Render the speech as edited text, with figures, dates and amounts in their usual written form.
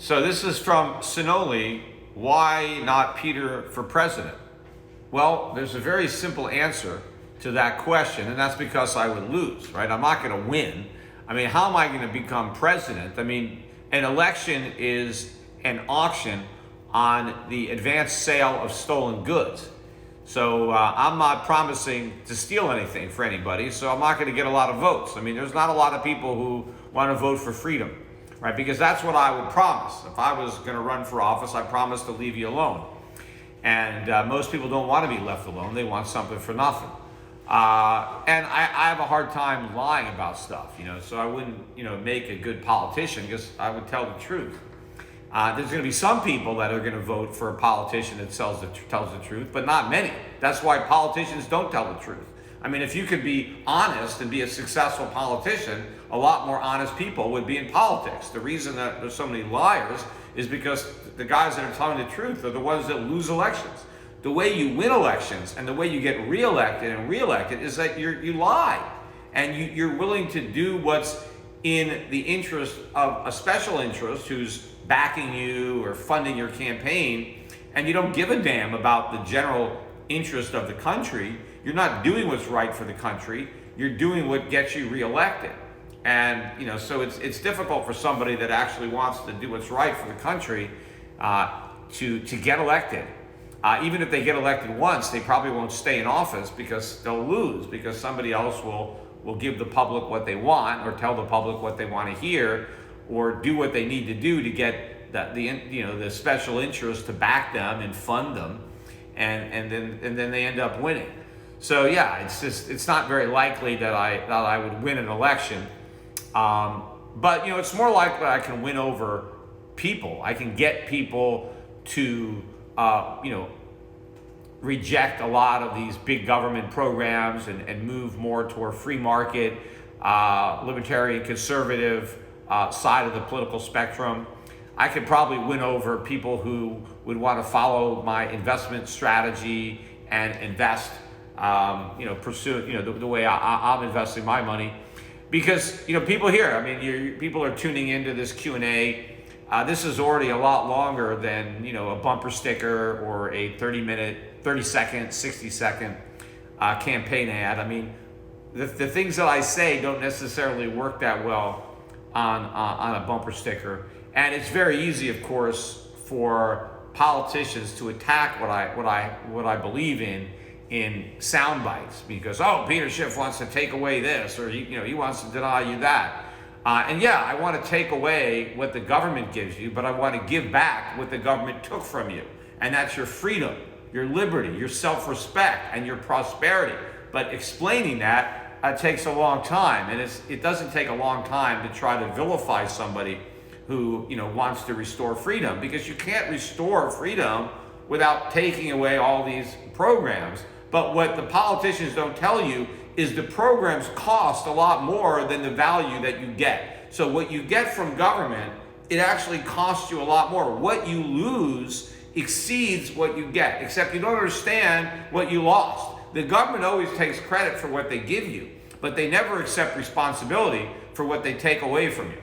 So this is from Sinoli. Why not Peter for president? Well, there's a very simple answer to that question, and that's because I would lose, right? I'm not going to win. I mean, how am I going to become president? I mean, an election is an auction on the advanced sale of stolen goods. So I'm not promising to steal anything for anybody, so I'm not going to get a lot of votes. I mean, there's not a lot of people who want to vote for freedom, right? Because that's what I would promise. If I was going to run for office, I promised to leave you alone. And most people don't want to be left alone. They want something for nothing. And I have a hard time lying about stuff, so I wouldn't, make a good politician because I would tell the truth. There's going to be some people that are going to vote for a politician that tells the truth, but not many. That's why politicians don't tell the truth. I mean, if you could be honest and be a successful politician, a lot more honest people would be in politics. The reason that there's so many liars is because the guys that are telling the truth are the ones that lose elections. The way you win elections and the way you get reelected is that you lie. And you're willing to do what's in the interest of a special interest who's backing you or funding your campaign, and you don't give a damn about the general interest of the country. You're not doing what's right for the country. You're doing what gets you reelected. And so it's difficult for somebody that actually wants to do what's right for the country to get elected. Even if they get elected once, they probably won't stay in office because they'll lose, because somebody else will give the public what they want, or tell the public what they want to hear, or do what they need to do to get the special interest to back them and fund them, and then they end up winning. So yeah, it's not very likely that I would win an election, but it's more likely I can win over people. I can get people to reject a lot of these big government programs and move more toward free market, libertarian, conservative side of the political spectrum. I could probably win over people who would want to follow my investment strategy and invest, pursue, the way I'm investing my money. Because, people here, I mean, people are tuning into this Q&A. This is already a lot longer than, a bumper sticker or a 30-second, 60-second campaign ad. I mean, the things that I say don't necessarily work that well on a bumper sticker. And it's very easy, of course, for politicians to attack what I believe in sound bites, because Peter Schiff wants to take away this, or he wants to deny you that. And yeah, I want to take away what the government gives you, but I want to give back what the government took from you. And that's your freedom, your liberty, your self-respect, and your prosperity. But explaining that takes a long time. And it doesn't take a long time to try to vilify somebody who wants to restore freedom, because you can't restore freedom without taking away all these programs. But what the politicians don't tell you is the programs cost a lot more than the value that you get. So what you get from government, it actually costs you a lot more. What you lose exceeds what you get, except you don't understand what you lost. The government always takes credit for what they give you, but they never accept responsibility for what they take away from you.